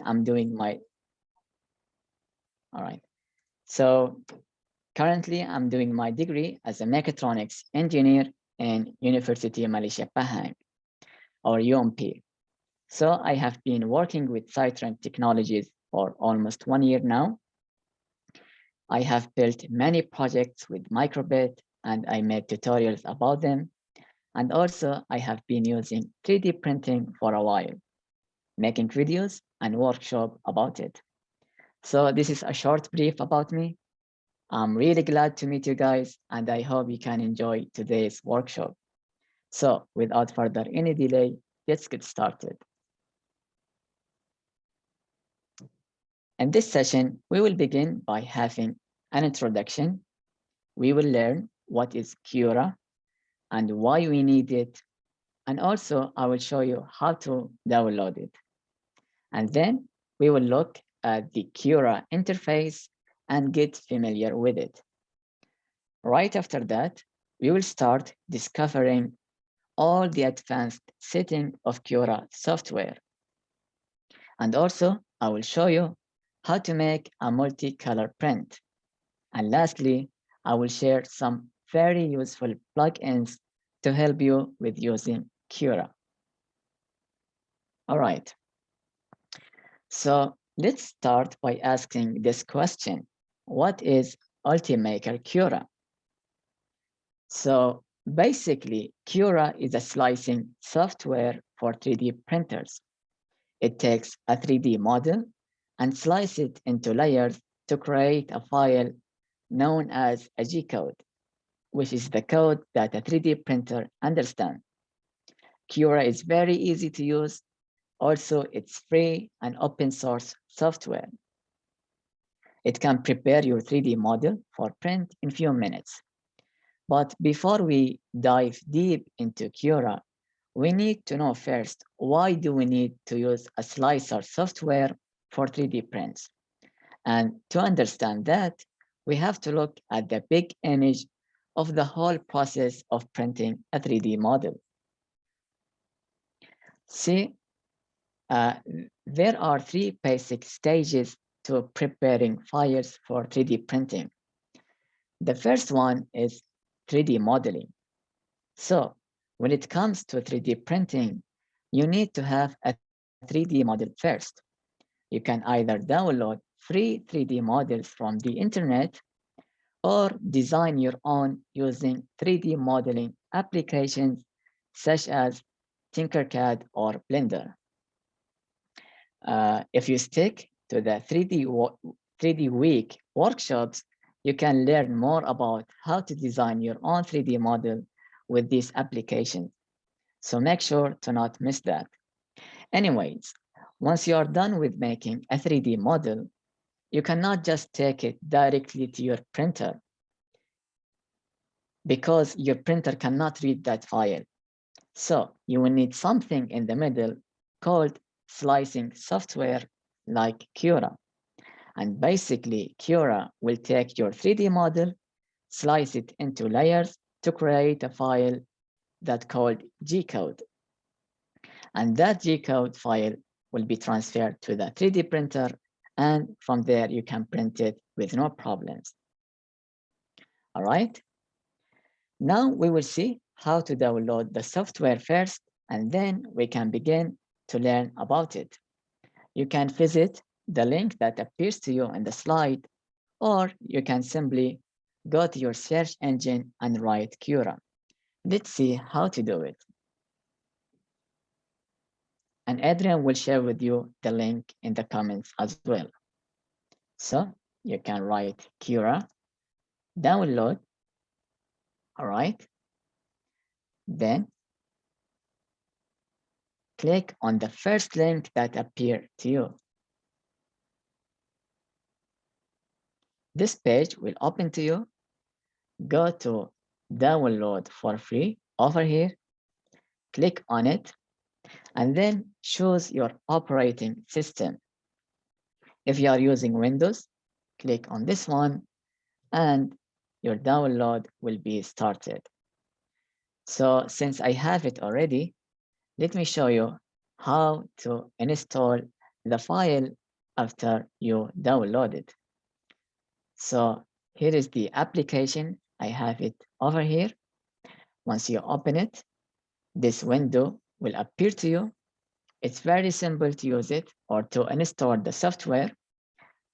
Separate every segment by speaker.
Speaker 1: I'm doing my, all right. So currently I'm doing my degree as a mechatronics engineer in University of Malaysia, Penang, or UMP. So I have been working with Cytron technologies for almost 1 year now. I have built many projects with microbit and I made tutorials about them. And also I have been using 3D printing for a while, making videos and workshop about it. So this is a short brief about me. I'm really glad to meet you guys and I hope you can enjoy today's workshop. So without further any delay, let's get started. In this session, we will begin by having an introduction. We will learn what is Cura and why we need it. And also I will show you how to download it. And then we will look at the Cura interface and get familiar with it. Right after that, we will start discovering all the advanced settings of Cura software. And also, I will show you how to make a multicolor print. And lastly, I will share some very useful plugins to help you with using Cura. All right. So let's start by asking this question. What is Ultimaker Cura? So basically, Cura is a slicing software for 3D printers. It takes a 3D model and slices it into layers to create a file known as a G-code, which is the code that a 3D printer understands. Cura is very easy to use. Also, it's free and open source software. It can prepare your 3D model for print in few minutes. But before we dive deep into Cura, we need to know first, why do we need to use a slicer software for 3D prints? And to understand that, we have to look at the big image of the whole process of printing a 3D model. See, there are three basic stages to preparing files for 3D printing. The first one is 3D modeling. So when it comes to 3D printing, you need to have a 3D model first. You can either download free 3D models from the internet or design your own using 3D modeling applications such as Tinkercad or Blender. If you stick to the 3DWeek workshops, you can learn more about how to design your own 3D model with these applications. So make sure to not miss that. Anyways, once you are done with making a 3D model, you cannot just take it directly to your printer because your printer cannot read that file. So you will need something in the middle called slicing software like Cura. And basically, Cura will take your 3D model, slice it into layers to create a file that's called G-code. And that G-code file will be transferred to the 3D printer, and from there you can print it with no problems. All right. Now we will see how to download the software first, and then we can begin to learn about it. You can visit the link that appears to you in the slide, or you can simply go to your search engine and write Cura. Let's see how to do it. And Adrian will share with you the link in the comments as well. So you can write Cura, download, all right? Then click on the first link that appeared to you. This page will open to you. Go to download for free over here, click on it, and then choose your operating system. If you are using Windows, click on this one and your download will be started. So since I have it already, let me show you how to install the file after you download it. So here is the application. I have it over here. Once you open it, this window will appear to you. It's very simple to use it or to install the software.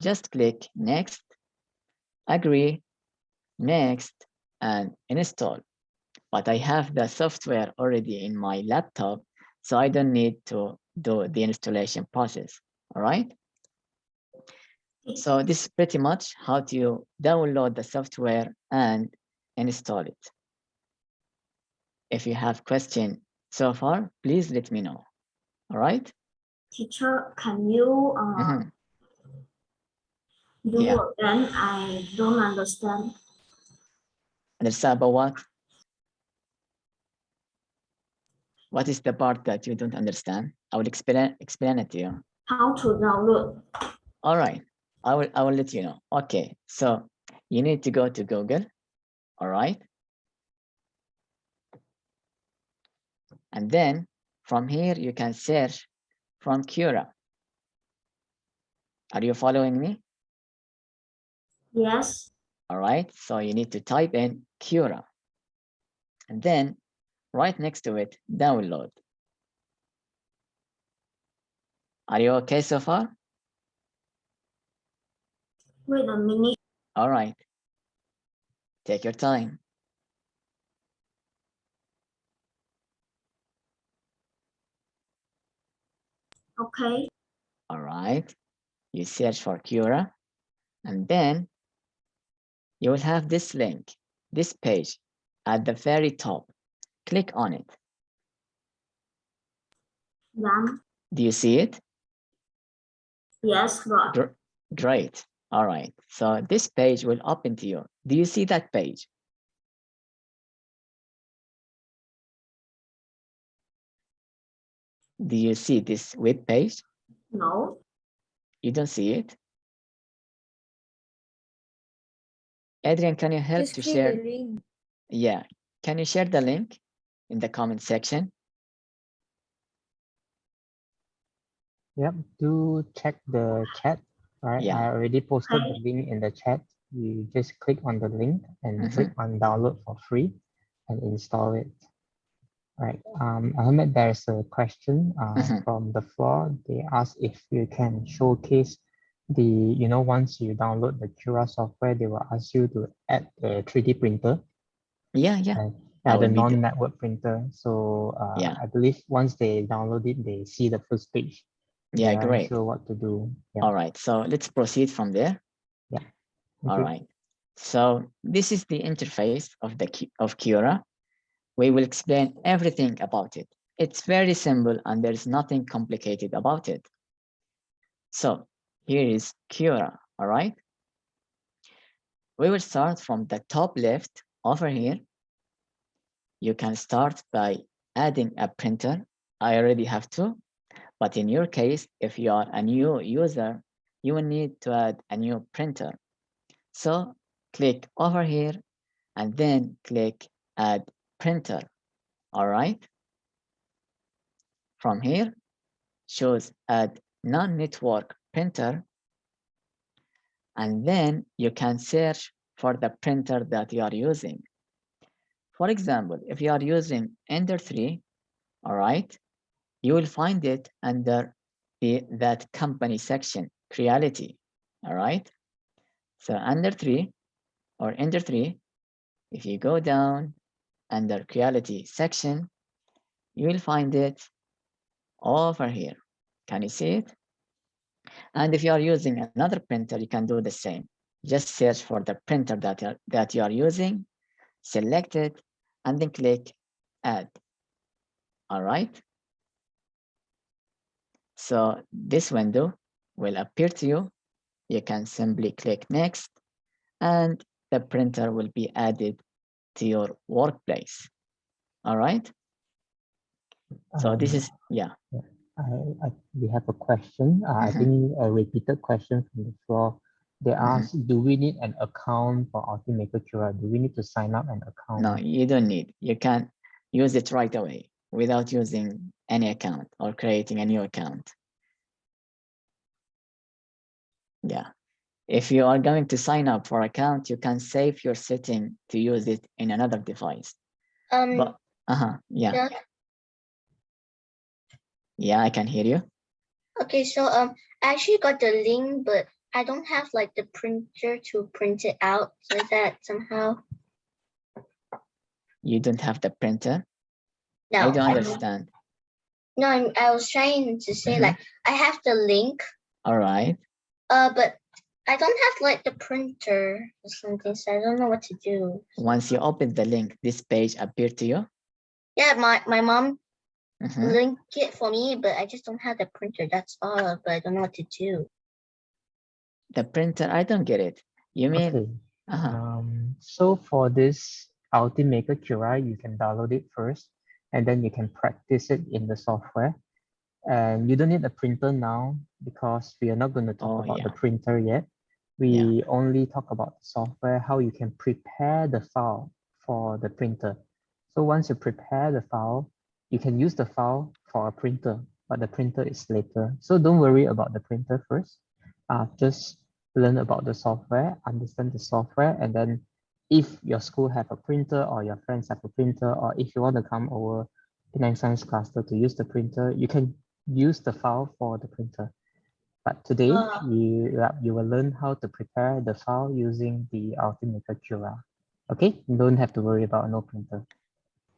Speaker 1: Just click next, agree, next, and install. But I have the software already in my laptop, so I don't need to do the installation process. All right. So this is pretty much how to download the software and install it. If you have questions so far, please let me know. All right.
Speaker 2: Teacher, can you do again? I don't understand.
Speaker 1: Understand about what? What is the part that you don't understand? I will explain it to you.
Speaker 2: How to download?
Speaker 1: All right. I will let you know. Okay. So you need to go to Google. All right. And then from here, you can search from Cura. Are you following me?
Speaker 2: Yes.
Speaker 1: All right. So you need to type in Cura. And then right next to it, download. Are you okay so far?
Speaker 2: Wait a minute.
Speaker 1: All right. Take your time.
Speaker 2: Okay.
Speaker 1: All right. You search for Cura, and then you will have this link, this page at the very top. Click on it.
Speaker 2: Done.
Speaker 1: Do you see it?
Speaker 2: Yes, but
Speaker 1: Great. All right. So this page will open to you. Do you see that page? Do you see this web page?
Speaker 2: no.
Speaker 1: You don't see it? Adrian, can you help to share? Yeah. Can you share the link in the comment section?
Speaker 3: Yep, do check the chat, right?
Speaker 1: Yeah.
Speaker 3: I already posted the link in the chat. You just click on the link and click on download for free and install it. Right. Ahmed, there's a question from the floor. They ask if you can showcase the, once you download the Cura software, they will ask you to add a 3D printer.
Speaker 1: Yeah.
Speaker 3: The non-network printer. So
Speaker 1: yeah.
Speaker 3: I believe once they download it, they see the first page.
Speaker 1: Yeah,
Speaker 3: They're
Speaker 1: great.
Speaker 3: unsure what to do. Yeah.
Speaker 1: All right, so let's proceed from there.
Speaker 3: Yeah.
Speaker 1: All right. So this is the interface of Cura. We will explain everything about it. It's very simple and there's nothing complicated about it. So here is Cura, all right? We will start from the top left over here. You can start by adding a printer. I already have two, but in your case, if you are a new user, you will need to add a new printer. So click over here and then click add printer. All right. From here, choose add non-network printer. And then you can search for the printer that you are using. For example, if you are using Ender 3, all right, you will find it under that company section, Creality, all right? So Ender 3 or Ender 3, if you go down under Creality section, you will find it over here. Can you see it? And if you are using another printer, you can do the same. Just search for the printer that you are using, select it, and then click add. All right. So this window will appear to you. You can simply click next, and the printer will be added to your workplace. All right. So this is, yeah.
Speaker 3: We have a question. I think a repeated question from the floor. They ask, do we need an account for Ultimaker Cura? Do we need to sign up an account?
Speaker 1: No, you don't need. You can use it right away without using any account or creating a new account. Yeah. If you are going to sign up for account, you can save your setting to use it in another device. But, yeah. Yeah, I can hear you.
Speaker 4: Okay, so I actually got the link, but I don't have like the printer to print it out. So is that somehow?
Speaker 1: You don't have the printer?
Speaker 4: No,
Speaker 1: I don't understand.
Speaker 4: No, I was trying to say like I have the link.
Speaker 1: All right.
Speaker 4: But I don't have like the printer or something, so I don't know what to do.
Speaker 1: Once you open the link, this page appear to you?
Speaker 4: Yeah, my mom linked it for me, but I just don't have the printer. That's all, but I don't know what to do.
Speaker 1: The printer, I don't get it. You mean?
Speaker 3: Okay. So for this Ultimaker Cura, you can download it first, and then you can practice it in the software. And you don't need a printer now because we are not going to talk about the printer yet. We only talk about the software, how you can prepare the file for the printer. So once you prepare the file, you can use the file for a printer, but the printer is later. So don't worry about the printer first. Just learn about the software, understand the software, and then if your school have a printer or your friends have a printer, or if you want to come over Penang Science Cluster to use the printer, you can use the file for the printer. But today, you will learn how to prepare the file using the Ultimaker Cura. Okay, you don't have to worry about no printer.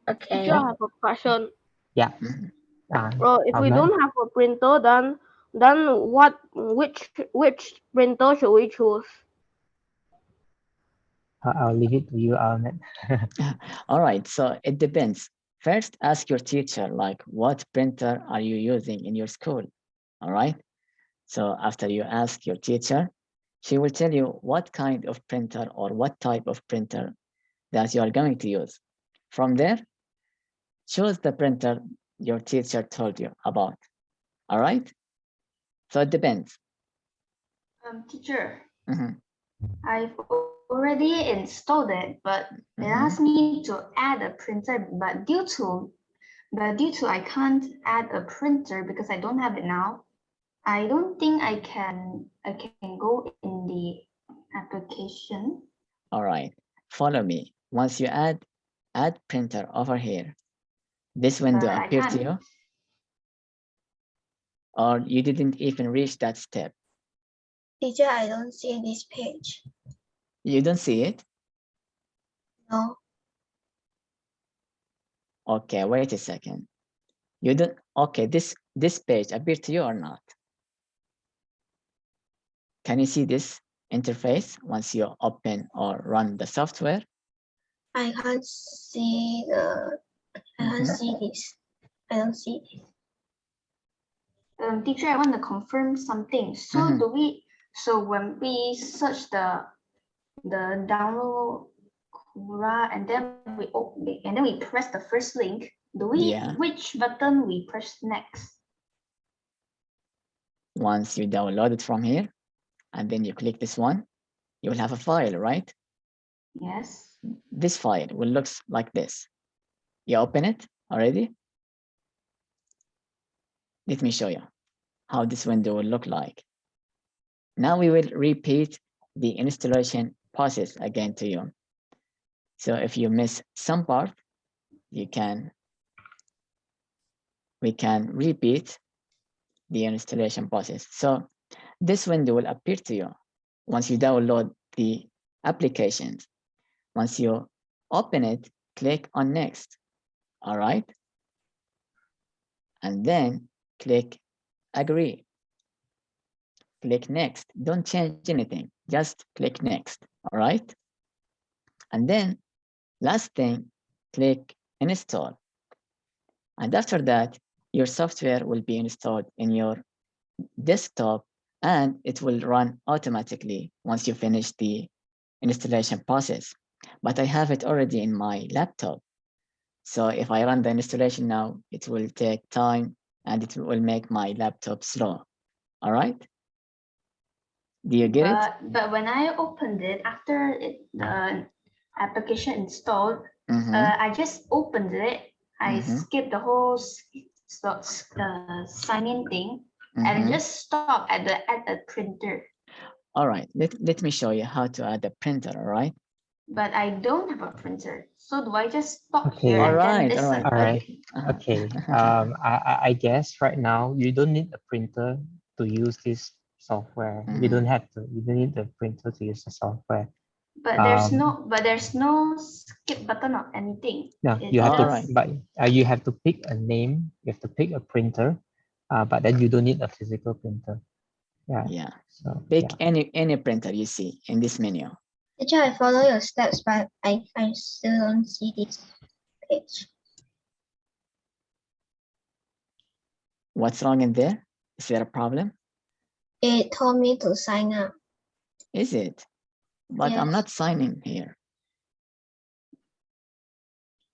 Speaker 4: Okay.
Speaker 5: Teacher, I have a question.
Speaker 3: Yeah.
Speaker 5: If we don't have a printer, then which printer should we choose?
Speaker 3: I'll leave it to you, Ahmed.
Speaker 1: All right, so it depends. First, ask your teacher, like, what printer are you using in your school? All right. So after you ask your teacher, she will tell you what kind of printer or what type of printer that you are going to use. From there, choose the printer your teacher told you about. All right. So it depends.
Speaker 6: Teacher, I've already installed it, but it asked me to add a printer, but due to I can't add a printer because I don't have it now. I don't think I can go in the application.
Speaker 1: All right, follow me. Once you add printer over here, this window appears to you, or you didn't even reach that step?
Speaker 4: Teacher, I don't see this page.
Speaker 1: You don't see it?
Speaker 4: No.
Speaker 1: Okay, wait a second. You don't, okay, this page appeared to you or not? Can you see this interface once you open or run the software?
Speaker 4: I can't see the, I can't see this. I don't see this.
Speaker 6: Teacher, I want to confirm something. So so when we search the download Cura and then we press the first link, which button we press next?
Speaker 1: Once you download it from here, and then you click this one, you will have a file, right?
Speaker 6: Yes.
Speaker 1: This file will look like this. You open it already? Let me show you how this window will look like. Now we will repeat the installation process again to you. So if you miss some part, we can repeat the installation process. So this window will appear to you once you download the applications. Once you open it, click on next. All right. And then click agree. Click next. Don't change anything. Just click next. All right. And then last thing, click install. And after that, your software will be installed in your desktop and it will run automatically once you finish the installation process. But I have it already in my laptop. So if I run the installation now, it will take time and it will make my laptop slow. All right. Do you get it?
Speaker 6: But when I opened it, after the application installed, I just opened it. I skipped the whole sign in thing and just stop at the printer.
Speaker 1: All right, let me show you how to add a printer, all right?
Speaker 6: But I don't have a printer. So do I just stop
Speaker 3: Okay.
Speaker 6: here
Speaker 1: All
Speaker 6: and
Speaker 1: right,
Speaker 6: then
Speaker 1: all
Speaker 6: listen?
Speaker 1: right.
Speaker 3: All right.
Speaker 1: Uh-huh.
Speaker 3: Okay. I guess right now you don't need a printer to use this software. You don't have to. You don't need the printer to use the software.
Speaker 6: But there's no skip button or anything.
Speaker 3: No,
Speaker 6: It's
Speaker 3: you have to.
Speaker 1: Alright.
Speaker 3: But you have to pick a name. You have to pick a printer. But then you don't need a physical printer. Yeah.
Speaker 1: Yeah.
Speaker 3: So
Speaker 1: Pick
Speaker 3: yeah.
Speaker 1: any printer you see in this menu.
Speaker 4: Teacher, I follow your steps, but I still don't see this page.
Speaker 1: What's wrong in there? Is there a problem?
Speaker 4: It told me to sign up.
Speaker 1: Is it? But I'm
Speaker 4: Yes.
Speaker 1: not signing here.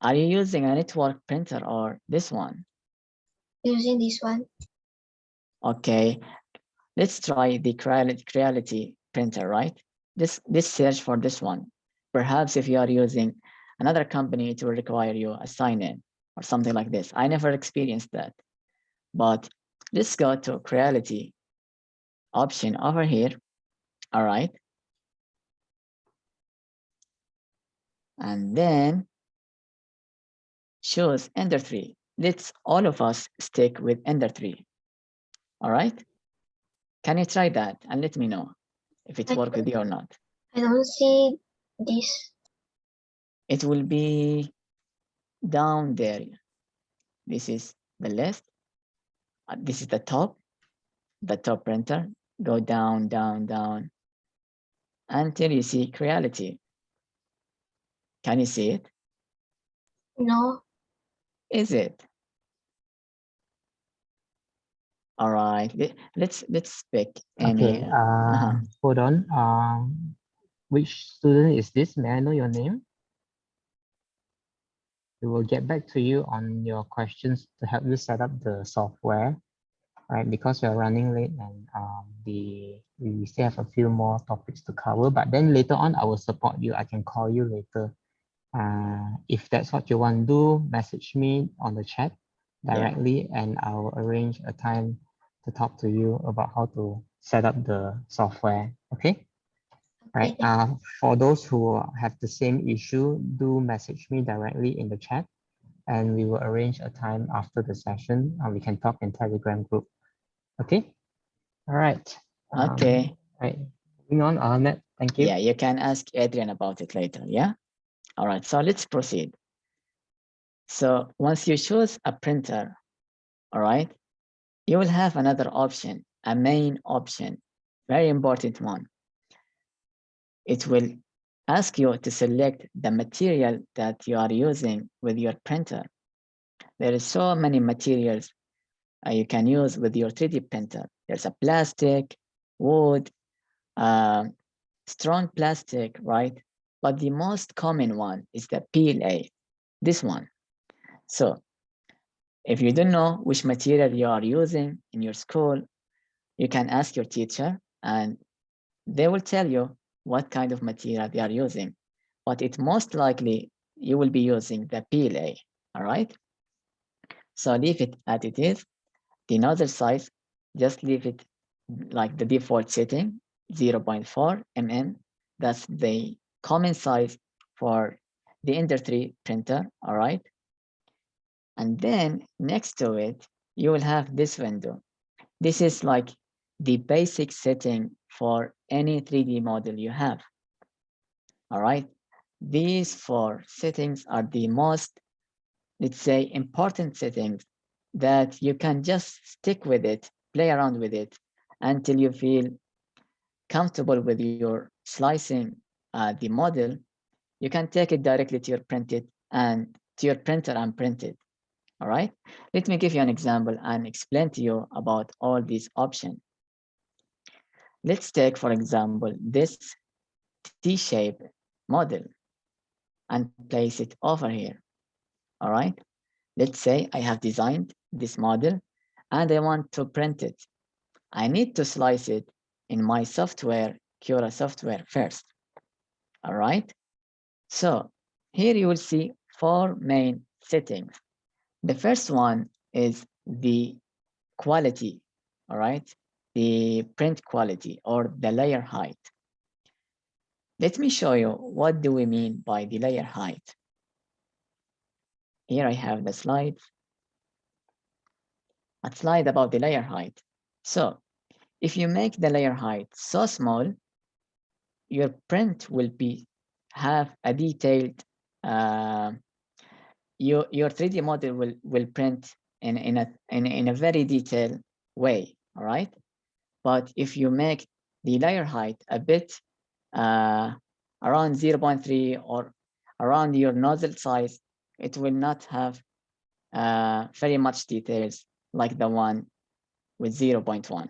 Speaker 1: Are you using a network printer or this one?
Speaker 4: Using this one.
Speaker 1: Okay, let's try the Creality printer, right? This search for this one. Perhaps if you are using another company, it will require you a sign-in or something like this. I never experienced that. But let's go to Creality option over here. All right. And then choose Ender 3. Let's all of us stick with Ender 3. All right. Can you try that and let me know if it works with you or not?
Speaker 4: I don't see this.
Speaker 1: It will be down there. This is the list. This is the top printer. Go down, down, down until you see Creality. Can you see it?
Speaker 4: No.
Speaker 1: Is it? All right. Let's pick any.
Speaker 3: Okay. Hold on. Which student is this? May I know your name? We will get back to you on your questions to help you set up the software, right? Because we are running late and we still have a few more topics to cover. But then later on, I will support you. I can call you later. If that's what you want to do, message me on the chat directly, and I'll arrange a time to talk to you about how to set up the software. Okay. Right. For those who have the same issue, do message me directly in the chat, and we will arrange a time after the session. We can talk in Telegram group. Okay. All right.
Speaker 1: Okay.
Speaker 3: Right. Moving on, Ahmed. Thank you.
Speaker 1: Yeah, you can ask Adrian about it later. Yeah. All right. So let's proceed. So once you choose a printer, all right, you will have another option, a main option, very important one. It will ask you to select the material that you are using with your printer. There is so many materials you can use with your 3D printer. There's a plastic, wood, strong plastic, right? But the most common one is the PLA, this one. So if you don't know which material you are using in your school, you can ask your teacher and they will tell you what kind of material they are using. But it's most likely you will be using the PLA, all right? So leave it as it is. The nozzle size, just leave it like the default setting, 0.4 mm. That's the common size for the Ender 3 printer, all right? And then next to it, you will have this window. This is like the basic setting for any 3D model you have, all right? These 4 settings are the most, let's say, important settings that you can just stick with it, play around with it until you feel comfortable with your slicing the model. You can take it directly to your printer and print it. All right. Let me give you an example and explain to you about all these options. Let's take, for example, this T-shaped model and place it over here. All right. Let's say I have designed this model and I want to print it. I need to slice it in my software, Cura software first. All right. So here you will see 4 main settings. The first one is the quality. All right. the print quality or the layer height. Let me show you what do we mean by the layer height. Here I have the slide. A slide about the layer height. So if you make the layer height so small, your print will have a detailed, your 3D model will print in a very detailed way, all right? But if you make the layer height a bit around 0.3 or around your nozzle size, it will not have very much details like the one with 0.1.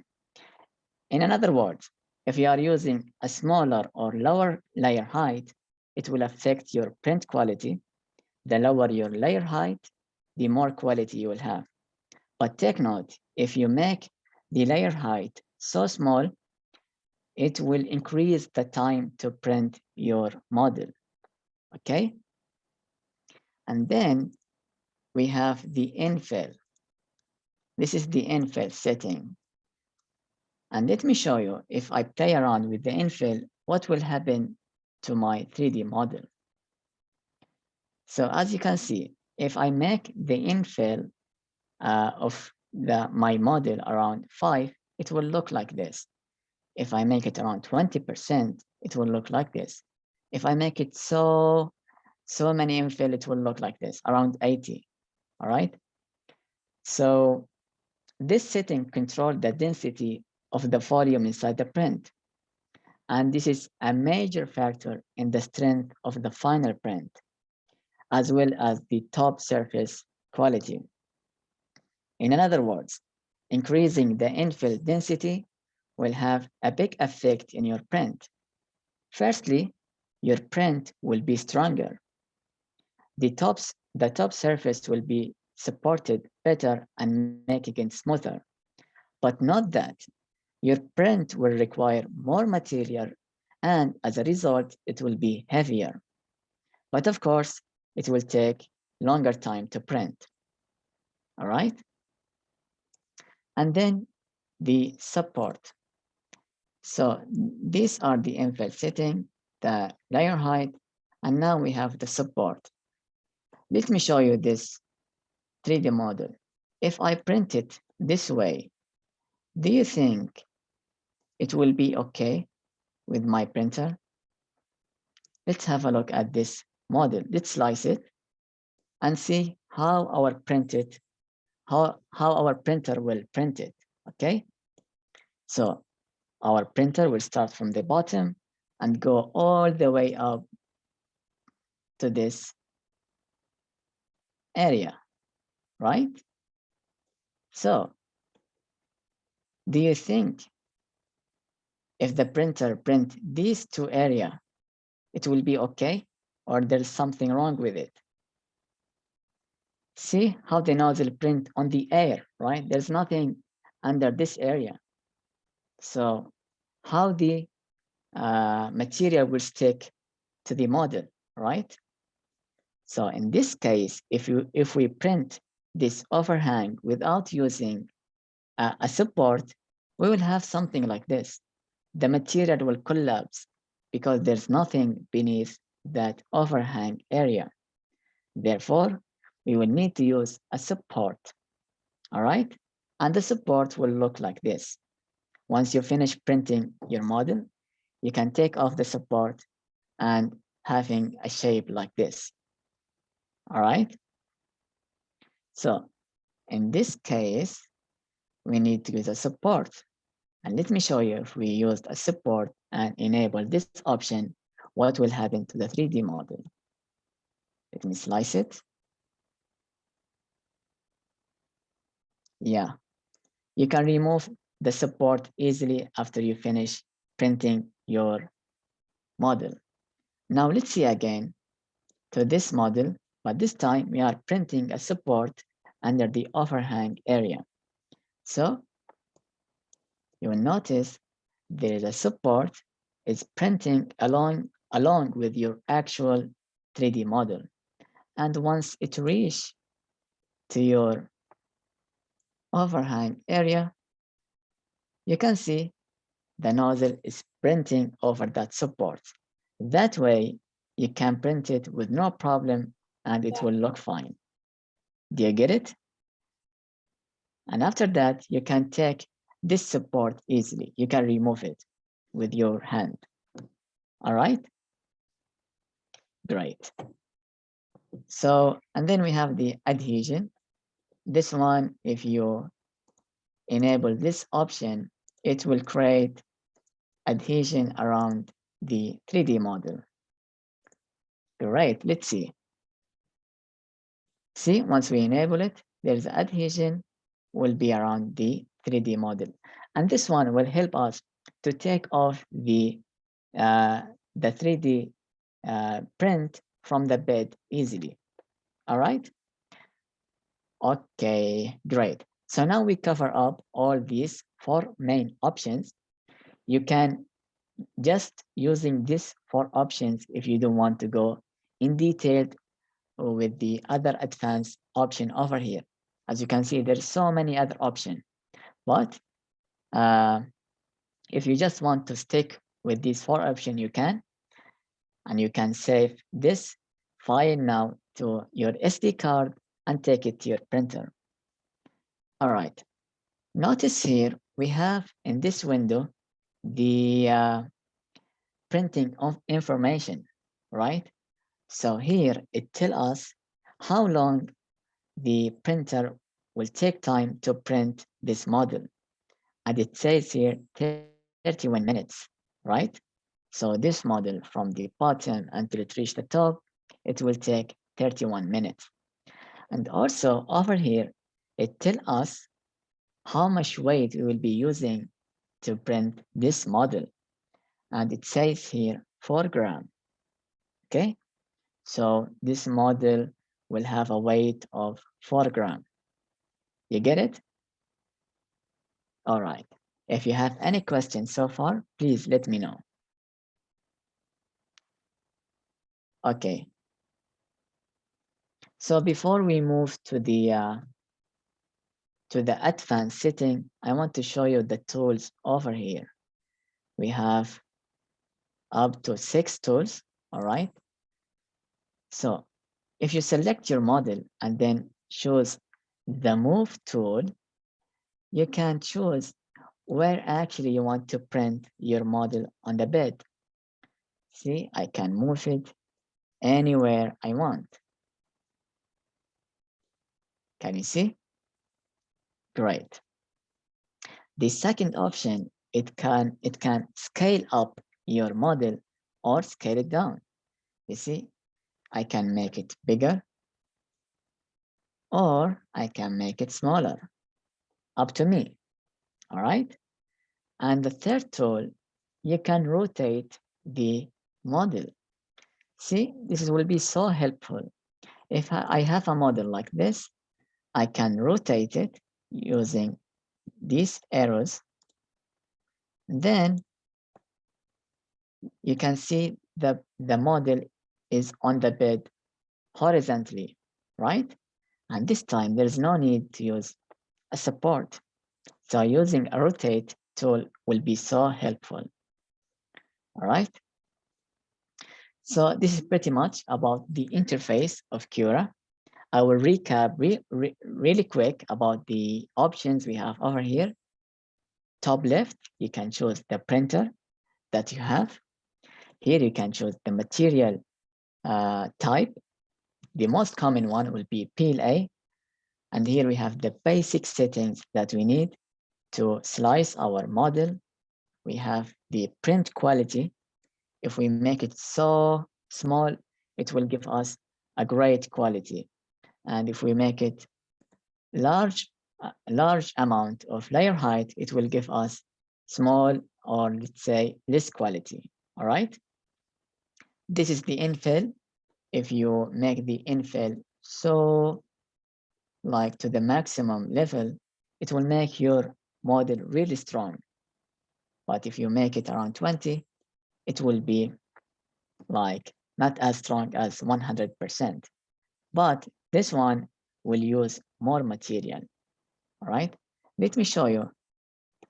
Speaker 1: In other words, if you are using a smaller or lower layer height, it will affect your print quality. The lower your layer height, the more quality you will have. But take note, if you make the layer height so small, it will increase the time to print your model, okay? And then we have the infill. This is the infill setting. And let me show you, if I play around with the infill, what will happen to my 3D model. So as you can see, if I make the infill of my model around 5, it will look like this. If I make it around 20%, it will look like this. If I make it so many infill, it will look like this, around 80, all right? So this setting controls the density of the volume inside the print. And this is a major factor in the strength of the final print, as well as the top surface quality. In other words, increasing the infill density will have a big effect in your print. Firstly, your print will be stronger. The top surface will be supported better and making it smoother. But not that. Your print will require more material, and as a result, it will be heavier. But of course, it will take longer time to print. All right? And then the support. So these are the infill setting, the layer height, and now we have the support. Let me show you this 3D model. If I print it this way, do you think it will be okay with my printer? Let's have a look at this model. Let's slice it and see how our printer will print it, okay? So our printer will start from the bottom and go all the way up to this area, right? So do you think if the printer print these two areas, it will be okay, or there's something wrong with it? See how the nozzle print on the air, right? There's nothing under this area. So how the material will stick to the model, right? So in this case, if we print this overhang without using a support, we will have something like this. The material will collapse because there's nothing beneath that overhang area. Therefore, we will need to use a support, all right? And the support will look like this. Once you finish printing your model, you can take off the support and having a shape like this, all right? So in this case, we need to use a support. And let me show you, if we used a support and enable this option, what will happen to the 3D model. Let me slice it. Yeah, you can remove the support easily after you finish printing your model. Now let's see again to this model, but this time we are printing a support under the overhang area. So you will notice there is a support is printing along with your actual 3D model. And once it reaches to your overhang area, you can see the nozzle is printing over that support. That way, you can print it with no problem and it will look fine. Do you get it? And after that, you can take this support easily. You can remove it with your hand. All right? Great. So, and then we have the adhesion. This one, if you enable this option, it will create adhesion around the 3D model. Great, let's see. See, once we enable it, there's adhesion will be around the 3D model. And this one will help us to take off the 3D print from the bed easily. All right? Okay, great. So now we cover up all these 4 main options. You can just using these 4 options if you don't want to go in detail with the other advanced option over here. As you can see, there's so many other options. But if you just want to stick with these 4 options, you can. And you can save this file now to your SD card and take it to your printer. All right. Notice here we have in this window the printing of information, right? So here it tells us how long the printer will take time to print this model. And it says here 31 minutes, right? So this model from the bottom until it reaches the top, it will take 31 minutes. And also over here, it tells us how much weight we will be using to print this model. And it says here 4 grams. Okay, so this model will have a weight of 4 grams. You get it? All right. If you have any questions so far, please let me know. Okay. So before we move to the advanced setting, I want to show you the tools over here. We have up to 6 tools, all right? So if you select your model and then choose the move tool, you can choose where actually you want to print your model on the bed. See, I can move it anywhere I want. Can you see? Great. The second option, it can scale up your model or scale it down. You see, I can make it bigger or I can make it smaller. Up to me. All right. And the third tool, you can rotate the model. See, this will be so helpful. If I have a model like this, I can rotate it using these arrows. Then you can see the model is on the bed horizontally, right? And this time there's no need to use a support. So using a rotate tool will be so helpful. All right. So this is pretty much about the interface of Cura. I will recap really quick about the options we have over here. Top left, you can choose the printer that you have. Here you can choose the material type. The most common one will be PLA. And here we have the basic settings that we need to slice our model. We have the print quality. If we make it so small, it will give us a great quality. And if we make it large amount of layer height, it will give us small or let's say less quality. All right. This is the infill. If you make the infill so like to the maximum level, it will make your model really strong. But if you make it around 20, it will be like not as strong as 100%. But this one will use more material. All right, let me show you.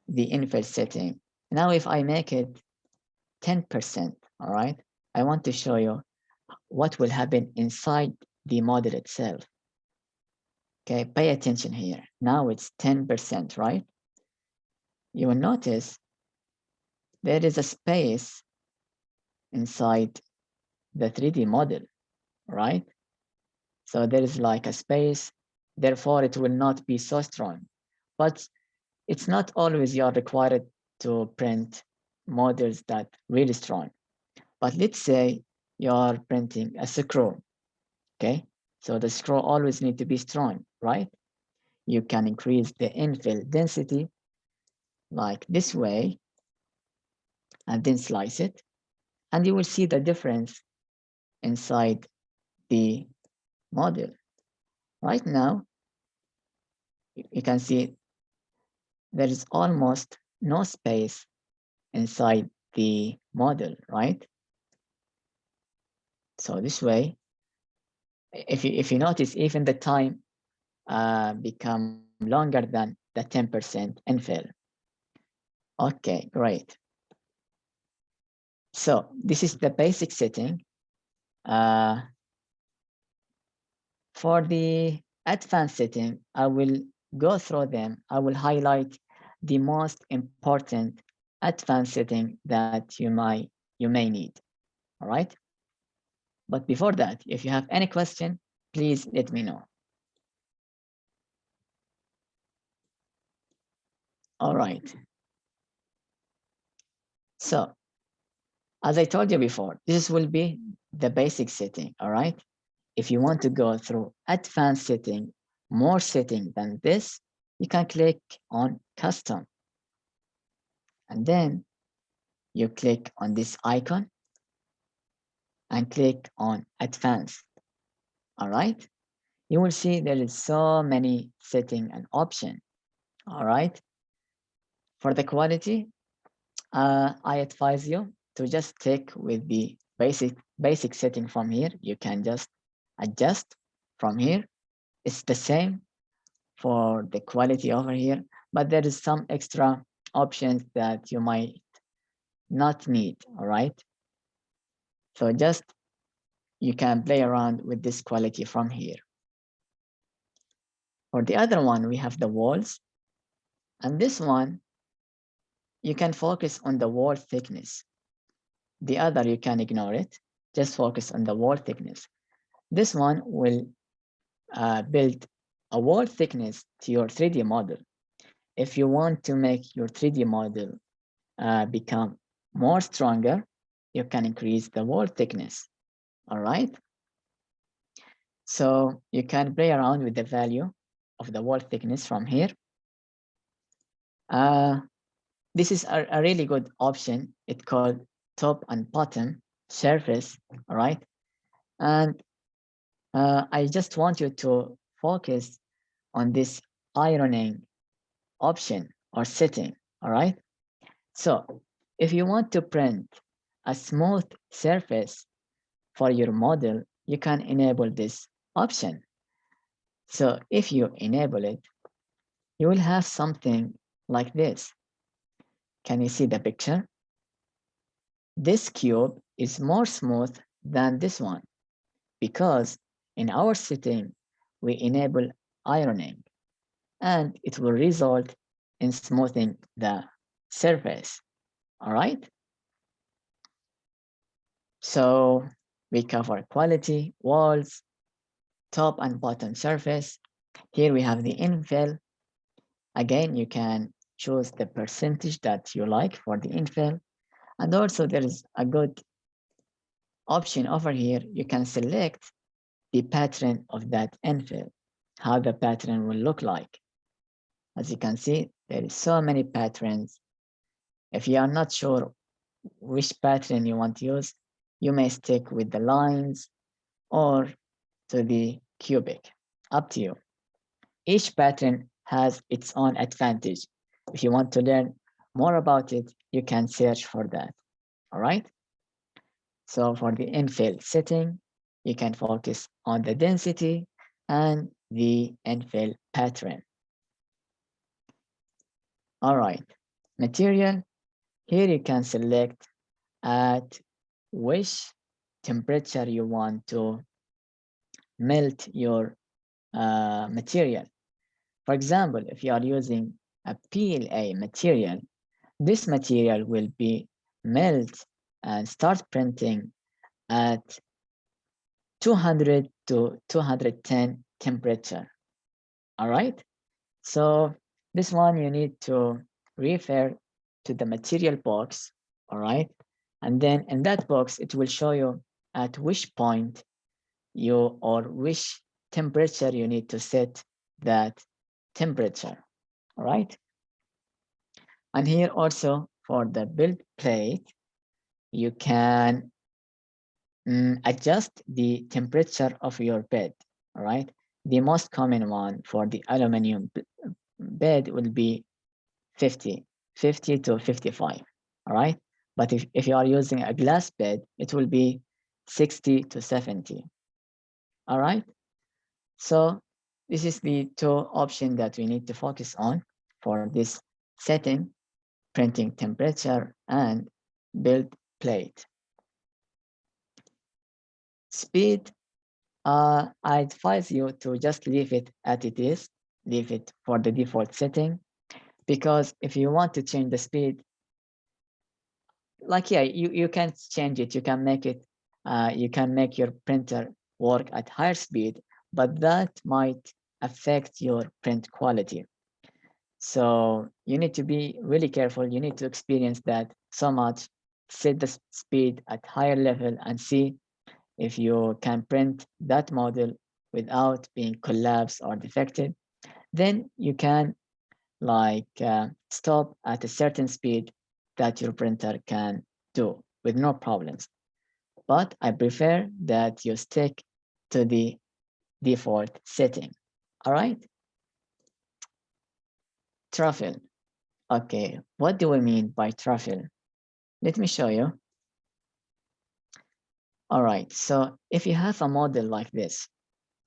Speaker 1: the infill setting. Now, if I make it 10%, all right, I want to show you what will happen inside the model itself. Okay, pay attention here. Now it's 10%, right? You will notice there is a space inside the 3D model, right? So there is like a space, therefore it will not be so strong. But it's not always you are required to print models that really strong. But let's say you are printing a screw, okay? So the screw always need to be strong, right? You can increase the infill density like this way, and then slice it, and you will see the difference inside the model. Right now, you can see there is almost no space inside the model, right? So this way, if you notice, even the time become longer than the 10% infill. Okay, great. So this is the basic setting. For the advanced setting, I will go through them. I will highlight the most important advanced setting that you may need. All right. But before that, if you have any question, please let me know. All right. So as I told you before, this will be the basic setting. All right. If you want to go through advanced setting, more setting than this, you can click on custom. And then you click on this icon and click on advanced. All right. You will see there is so many setting and option. All right. For the quality, I advise you to just stick with the basic setting from here. You can just adjust from here. It's the same for the quality over here, but there is some extra options that you might not need. All right. So just you can play around with this quality from here. For the other one, we have the walls. And this one, you can focus on the wall thickness. The other, you can ignore it. Just focus on the wall thickness. This one will build a wall thickness to your 3D model. If you want to make your 3D model become more stronger, you can increase the wall thickness. All right. So you can play around with the value of the wall thickness from here. This is a really good option. It's called top and bottom surface. All right. And I just want you to focus on this ironing option or setting. All right. So if you want to print a smooth surface for your model, you can enable this option. So if you enable it, you will have something like this. Can you see the picture? This cube is more smooth than this one because in our setting, we enable ironing and it will result in smoothing the surface. All right. So we cover quality, walls, top and bottom surface. Here we have the infill. Again, you can choose the percentage that you like for the infill. And also there is a good option over here. You can select the pattern of that infill, how the pattern will look like. As you can see, there is so many patterns. If you are not sure which pattern you want to use, you may stick with the lines or to the cubic, up to you. Each pattern has its own advantage. If you want to learn more about it, you can search for that. All right. So for the infill setting, you can focus on the density and the infill pattern. All right. material. Here you can select at which temperature you want to melt your material. For example, if you are using a PLA material, this material will be melt and start printing at 200 to 210 temperature. All right. So this one you need to refer to the material box. All right. And then in that box, it will show you at which point you or which temperature you need to set that temperature. All right. And here also for the build plate, you can adjust the temperature of your bed. All right. The most common one for the aluminum bed will be 50 to 55. All right. But if you are using a glass bed, it will be 60 to 70. All right. So this is the two options that we need to focus on for this setting: printing temperature and build plate. Speed, I advise you to just leave it as it is, leave it for the default setting, because if you want to change the speed, like, yeah, you can change it, you can make it, you can make your printer work at higher speed, but that might affect your print quality. So you need to be really careful. You need to experience that so much, set the speed at higher level and see if you can print that model without being collapsed or defected. Then you can stop at a certain speed that your printer can do with no problems. But I prefer that you stick to the default setting. All right. Truffle. Okay, what do we mean by truffle? Let me show you. All right, so if you have a model like this,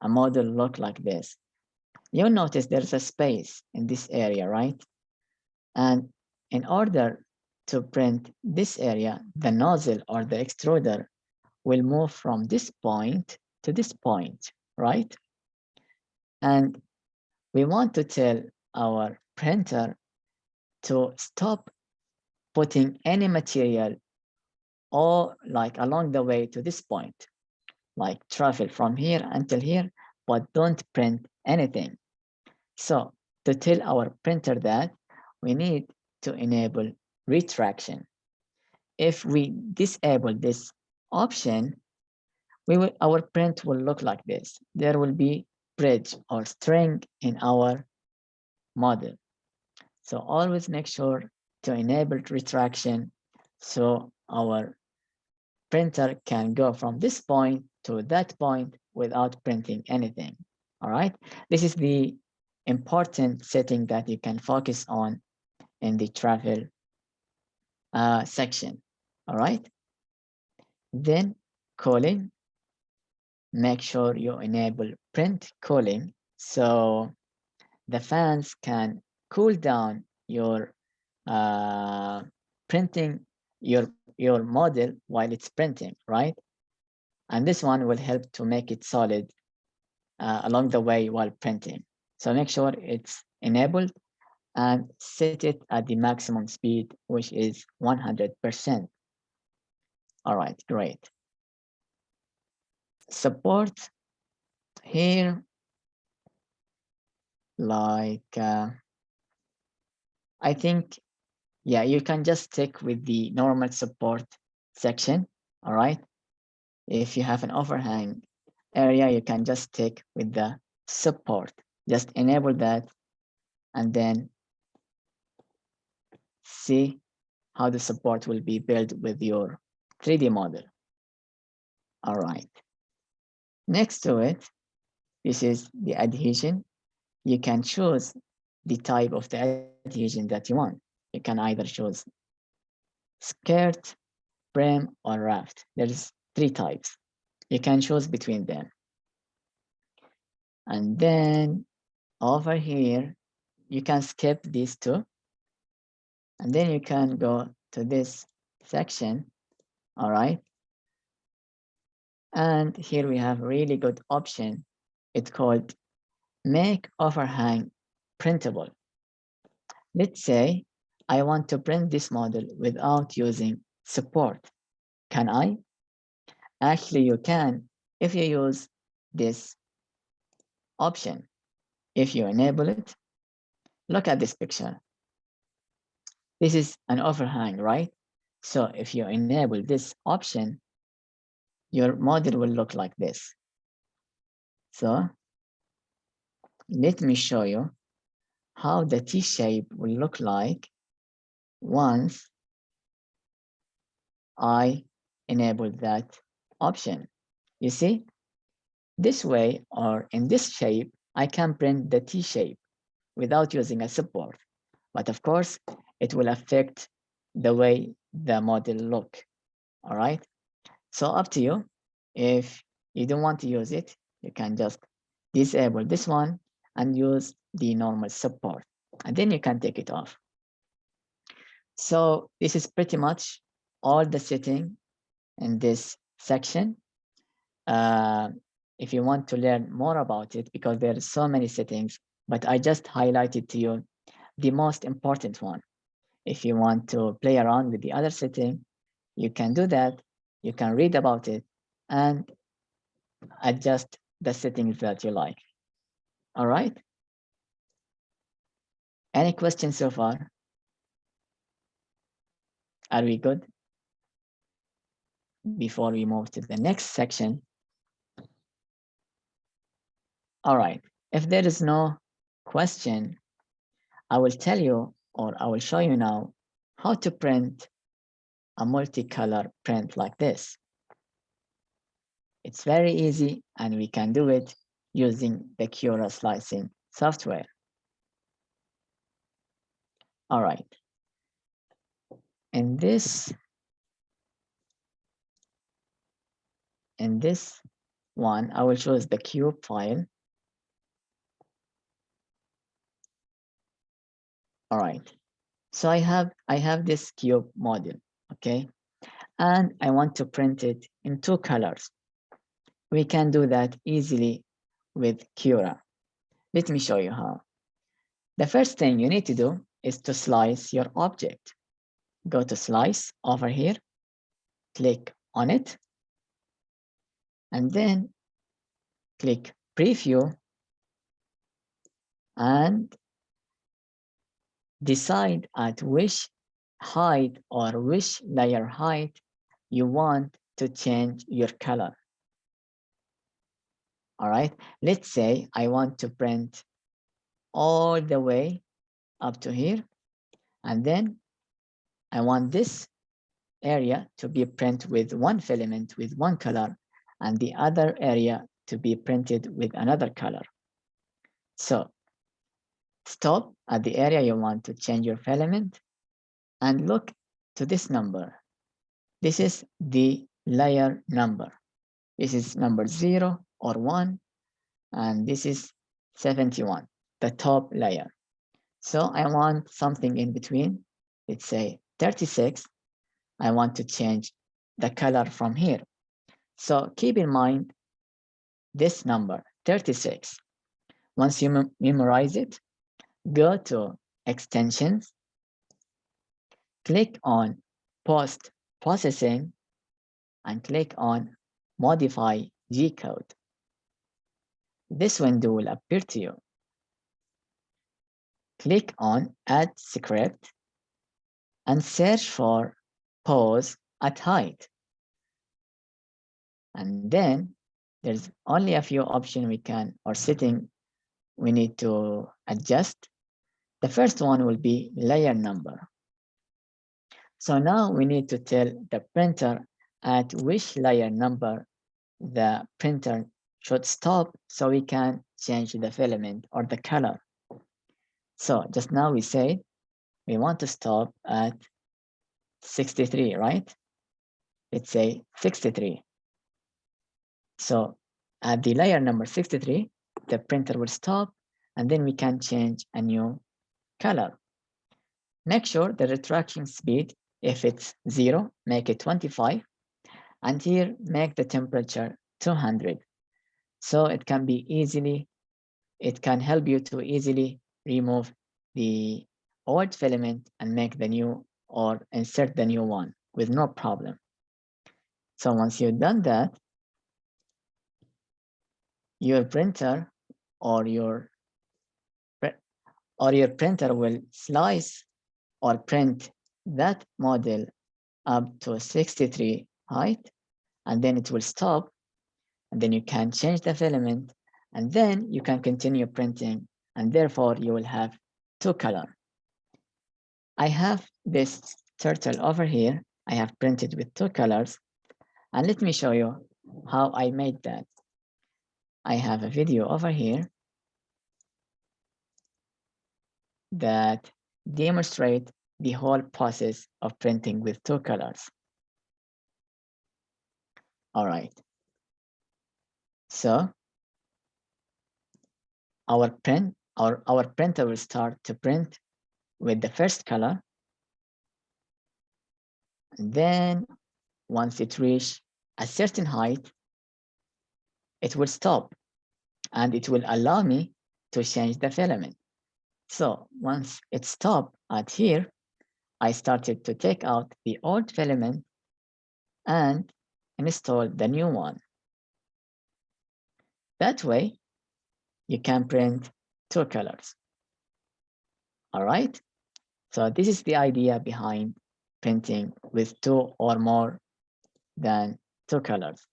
Speaker 1: a model look like this, you'll notice there's a space in this area, right? And in order to print this area, the nozzle or the extruder will move from this point to this point, right? And we want to tell our printer to stop putting any material or along the way to this point, like travel from here until here, but don't print anything. So to tell our printer that, we need to enable retraction. If we disable this option, our print will look like this. There will be bridge or string in our model. So always make sure to enable retraction so our printer can go from this point to that point without printing anything. All right. This is the important setting that you can focus on in the travel section. All right. Then cooling. Make sure you enable print cooling so the fans can cool down your printing your model while it's printing, right? And this one will help to make it solid along the way while printing. So make sure it's enabled and set it at the maximum speed, which is 100%. All right, great. Support here, I think, yeah, you can just stick with the normal support section. All right. If you have an overhang area, you can just stick with the support. Just enable that and then see how the support will be built with your 3D model. All right. Next to it, this is the adhesion. You can choose the type of the adhesion that you want. You can either choose skirt, brim, or raft. There's 3 types. You can choose between them. And then over here, you can skip these 2. And then you can go to this section, all right? And here we have a really good option. It's called Make Overhang Printable. Let's say I want to print this model without using support. Can I? Actually, you can if you use this option. If you enable it, look at this picture. This is an overhang, right? So if you enable this option, your model will look like this. So let me show you how the T-shape will look like once I enable that option. You see, this way or in this shape, I can print the T-shape without using a support. But of course, it will affect the way the model look, all right? So up to you. If you don't want to use it, you can just disable this one and use the normal support, and then you can take it off. So this is pretty much all the setting in this section. If you want to learn more about it, because there are so many settings, but I just highlighted to you the most important one. If you want to play around with the other setting, you can do that. You can read about it and adjust the settings that you like. All right. Any questions so far? Are we good? Before we move to the next section. All right. If there is no question, I will tell you, or I will show you now how to print a multicolor print like this. It's very easy and we can do it using the Cura slicing software. All right. In this one, I will choose the cube file. All right. So I have this cube model, okay? And I want to print it in 2 colors. We can do that easily with Cura. Let me show you how. The first thing you need to do is to slice your object. Go to slice over here, click on it, and then click preview and decide at which height or which layer height you want to change your color. All right, let's say I want to print all the way up to here, and then I want this area to be printed with one filament with one color and the other area to be printed with another color. So stop at the area you want to change your filament and look to this number. This is the layer number. This is number 0 or 1, and this is 71, the top layer. So I want something in between. Let's say 36. I want to change the color from here. So keep in mind this number, 36. Once you memorize it, go to extensions, click on post processing, and click on modify G-code. This window will appear to you. Click on add script and search for pause at height. And then there's only a few options we can, or setting we need to adjust. The first one will be layer number. So now we need to tell the printer at which layer number the printer should stop so we can change the filament or the color. So just now we said we want to stop at 63, right? Let's say 63. So at the layer number 63, the printer will stop and then we can change a new color. make sure the retraction speed, if it's 0, make it 25, and here make the temperature 200. So it can help you to easily remove the old filament and make the new or insert the new one with no problem. So once you've done that, your printer or your printer will slice or print that model up to 63 height, and then it will stop, and then you can change the filament, and then you can continue printing, and therefore you will have 2 colors. I have this turtle over here. I have printed with 2 colors, and let me show you how I made that. I have a video over here that demonstrates the whole process of printing with 2 colors. All right. So our printer will start to print with the first color. And then once it reaches a certain height, it will stop and it will allow me to change the filament. So once it stopped at here, I started to take out the old filament and install the new one. That way, you can print 2 colors. All right. So this is the idea behind printing with 2 or more than 2 colors.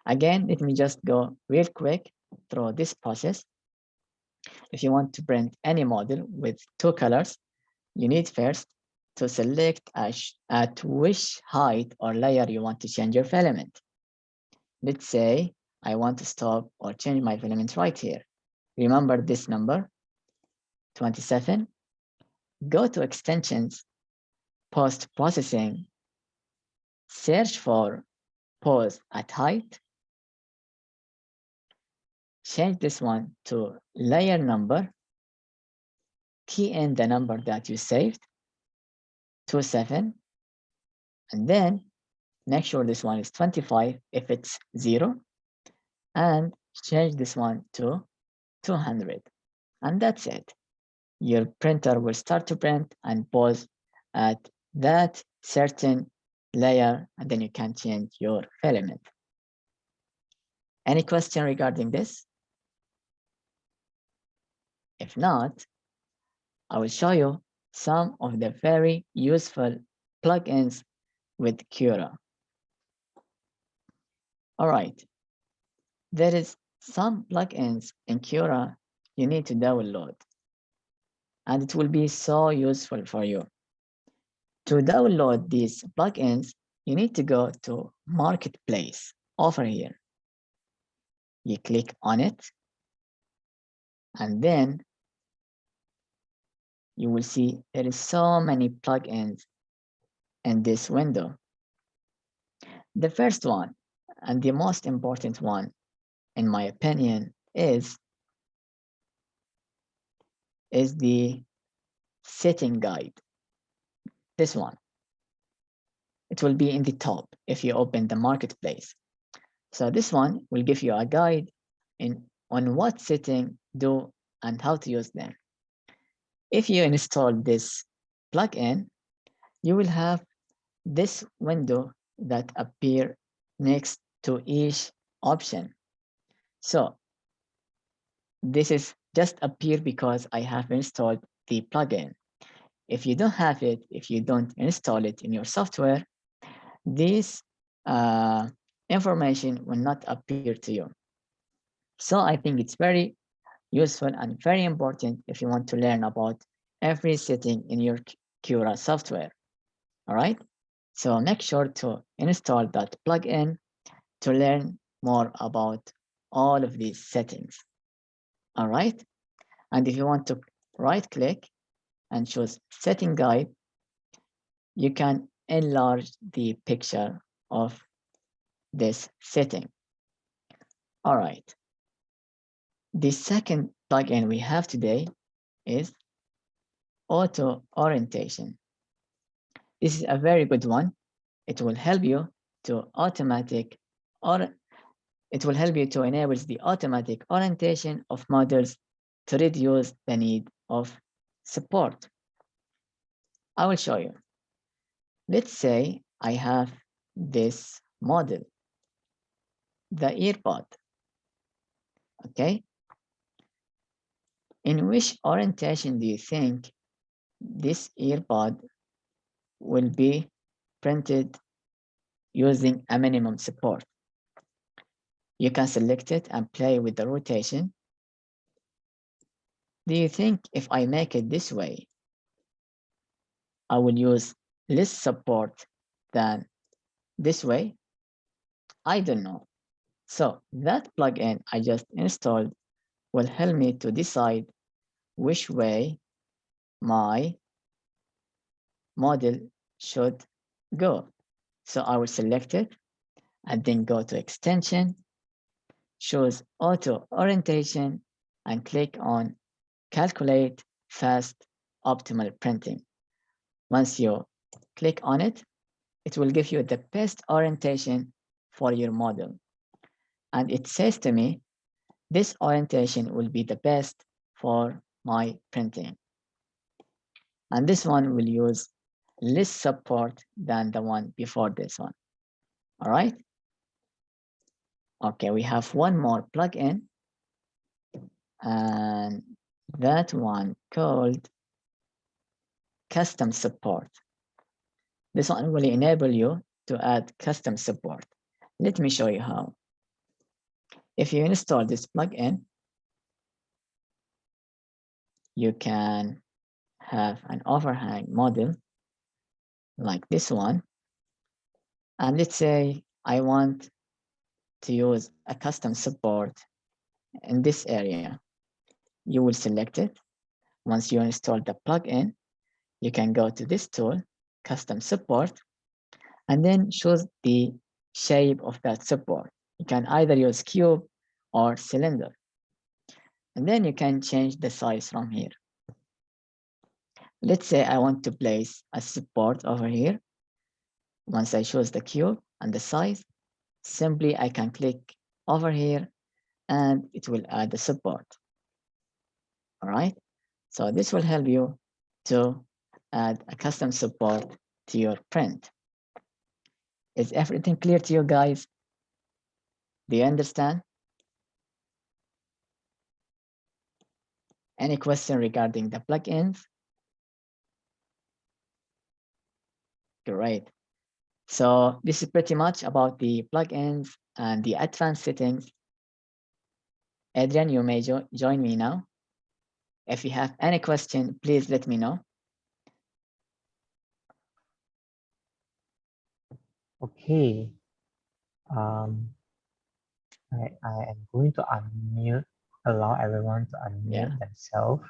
Speaker 1: Again, let me just go real quick through this process. If you want to print any model with 2 colors, you need first to select at which height or layer you want to change your filament. Let's say I want to stop or change my filament right here. Remember this number, 27. Go to extensions, post-processing, search for pause at height, change this one to layer number, key in the number that you saved, 27, and then make sure this one is 25 if it's 0, and change this one to 200. And that's it. Your printer will start to print and pause at that certain layer, and then you can change your filament. Any question regarding this? If not, I will show you some of the very useful plugins with Cura. All right, there is some plugins in Cura you need to download, and it will be so useful for you. To download these plugins, you need to go to Marketplace over here. You click on it, and then you will see there is so many plugins in this window. The first one, and the most important one, in my opinion, is the setting guide. This one. It will be in the top if you open the Marketplace. So this one will give you a guide on what setting do and how to use them. If you install this plugin, you will have this window that appear next to each option. So this is just appear because I have installed the plugin. If you don't have it, if you don't install it in your software, this information will not appear to you. So I think it's very useful and very important if you want to learn about every setting in your Cura software. All right, so make sure to install that plugin to learn more about all of these settings. All right, and if you want to right click and choose setting guide, you can enlarge the picture of this setting. All right, the second plugin we have today is auto orientation. This is a very good one. It will help you to enable the automatic orientation of models to reduce the need of support. I will show you. Let's say I have this model, the earpod. Okay. In which orientation do you think this earpod will be printed using a minimum support? You can select it and play with the rotation. Do you think if I make it this way, I will use less support than this way? I don't know. So that plugin I just installed will help me to decide which way my model should go. So I will select it and then go to extension, choose auto orientation, and click on calculate fast optimal printing. Once you click on it, it will give you the best orientation for your model. And it says to me, this orientation will be the best for my printing. And this one will use less support than the one before this one. All right. Okay, we have one more plugin, and that one called custom support. This one will enable you to add custom support. Let me show you how. If you install this plugin, you can have an overhang model like this one. And let's say I want to use a custom support in this area. You will select it. Once you install the plugin, you can go to this tool, custom support, and then choose the shape of that support. You can either use cube or cylinder. And then you can change the size from here. Let's say I want to place a support over here. Once I choose the cube and the size, simply I can click over here and it will add the support. All right. So this will help you to add a custom support to your print. Is everything clear to you guys? Do you understand? Any question regarding the plugins? Great. So this is pretty much about the plugins and the advanced settings. Adrian, you may join me now. If you have any question, please let me know.
Speaker 3: Okay. I am going to allow everyone to unmute themselves.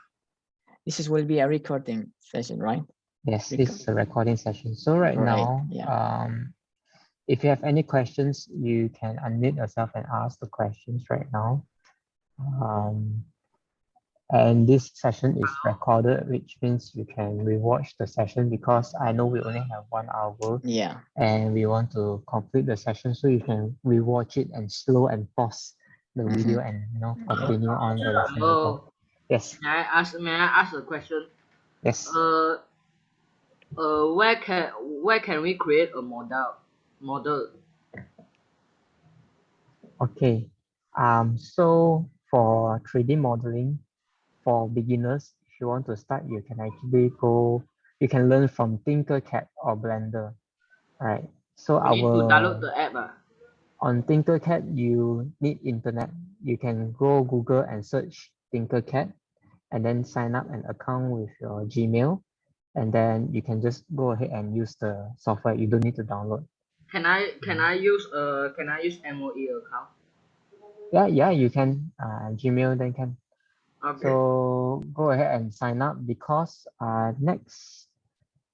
Speaker 1: This will be a recording session, right?
Speaker 3: Yes, this is a recording session. So right now, if you have any questions, you can unmute yourself and ask the questions right now. And this session is recorded, which means you can rewatch the session because I know we only have 1 hour.
Speaker 1: Yeah.
Speaker 3: And we want to complete the session so you can rewatch it and slow and pause the video and continue on the lesson.
Speaker 7: Hello.
Speaker 3: Yes.
Speaker 7: May I ask a question?
Speaker 3: Yes.
Speaker 7: Where can we create a model?
Speaker 3: Okay. So for 3D modeling, for beginners, if you want to start, you can actually you can learn from Tinkercad or Blender. Right. So
Speaker 7: we need to download the app.
Speaker 3: On Tinkercad, you need internet. You can go Google and search Tinkercad and then sign up an account with your Gmail. And then you can just go ahead and use the software. You don't need to download.
Speaker 7: Can I use MOE account?
Speaker 3: Yeah, you can. Gmail then can.
Speaker 7: Okay.
Speaker 3: So go ahead and sign up because next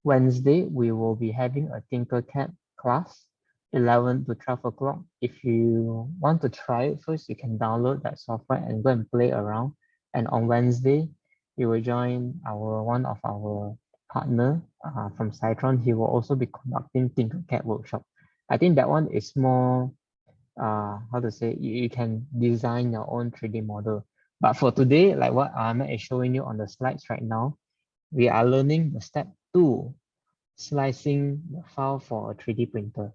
Speaker 3: Wednesday we will be having a Tinkercad class, 11 to 12 o'clock. If you want to try it first, you can download that software and go and play around. And on Wednesday, you will join one of our partner from Citron. He will also be conducting Tinkercad workshop. I think that one is more, how to say, you can design your own 3D model. But for today, like what Ahmed is showing you on the slides right now, we are learning the step 2, slicing the file for a 3D printer.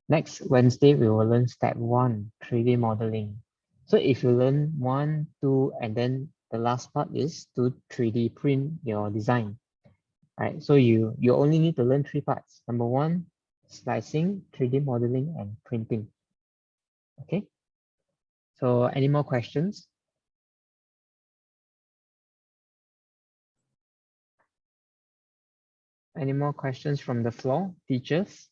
Speaker 3: Next Wednesday, we will learn step 1, 3D modeling. So if you learn 1, 2, and then the last part is to 3D print your design. Right, so you only need to learn 3 parts. Number 1, slicing, 3D modeling, and printing. Okay. So any more questions? Any more questions from the floor, teachers?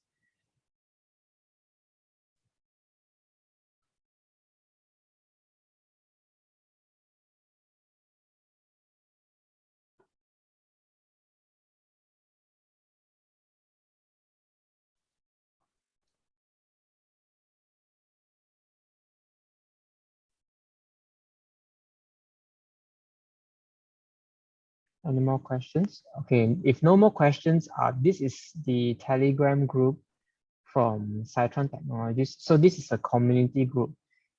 Speaker 3: Any more questions? Okay, if no more questions, this is the Telegram group from Citron Technologies. So this is a community group.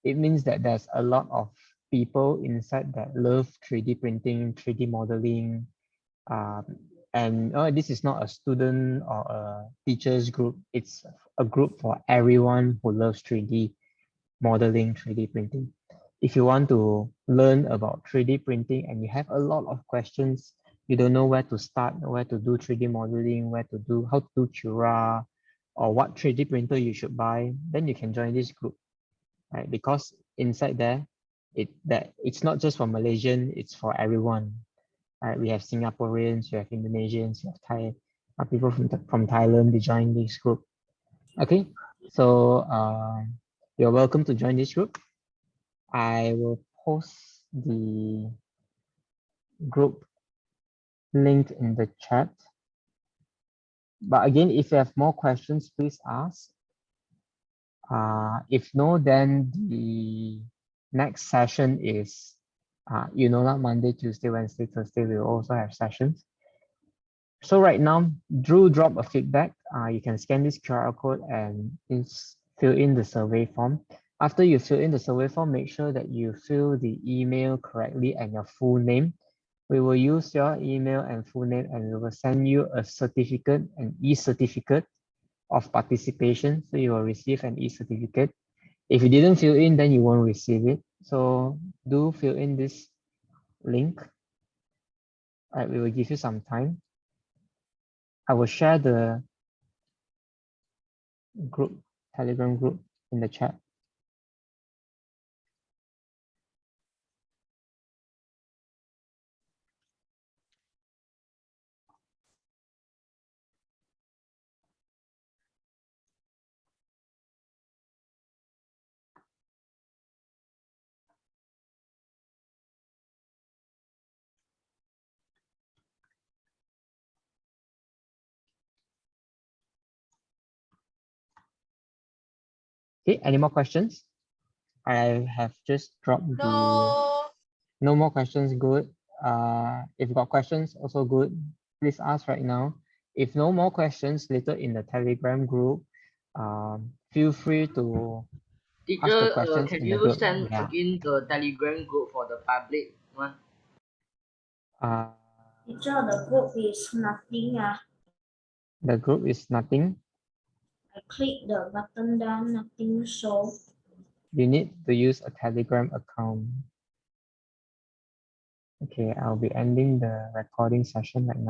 Speaker 3: It means that there's a lot of people inside that love 3D printing, 3D modeling, and this is not a student or a teacher's group. It's a group for everyone who loves 3D modeling, 3D printing. If you want to learn about 3D printing and you have a lot of questions, you don't know where to start, where to do 3D modeling, how to do Cura, or what 3D printer you should buy, then you can join this group, right? Because inside there, it's not just for Malaysian, it's for everyone. Right? We have Singaporeans, we have Indonesians, we have Thai, people from Thailand, they join this group. Okay, so you're welcome to join this group. I will post the group link in the chat. But again, if you have more questions, please ask. If no, then the next session is, Monday, Tuesday, Wednesday, Thursday, we'll also have sessions. So right now, Drew dropped a feedback. You can scan this QR code and fill in the survey form. After you fill in the survey form, make sure that you fill the email correctly and your full name. We will use your email and full name and we will send you a certificate, an e-certificate of participation. So you will receive an e-certificate. If you didn't fill in, then you won't receive it. So do fill in this link. All right, we will give you some time. I will share the group, Telegram group in the chat. Okay, any more questions? I have just dropped no more questions, good. If you got questions, also good. Please ask right now. If no more questions later in the Telegram group, feel free to ask the
Speaker 7: Teacher,
Speaker 3: questions
Speaker 7: can
Speaker 3: in the
Speaker 7: you
Speaker 3: group.
Speaker 7: send
Speaker 3: Yeah.
Speaker 7: again the Telegram group for the public one?
Speaker 2: Teacher, the group is nothing.
Speaker 3: The group is nothing.
Speaker 2: I click the button, then nothing show.
Speaker 3: You need to use a Telegram account. Okay, I'll be ending the recording session right now.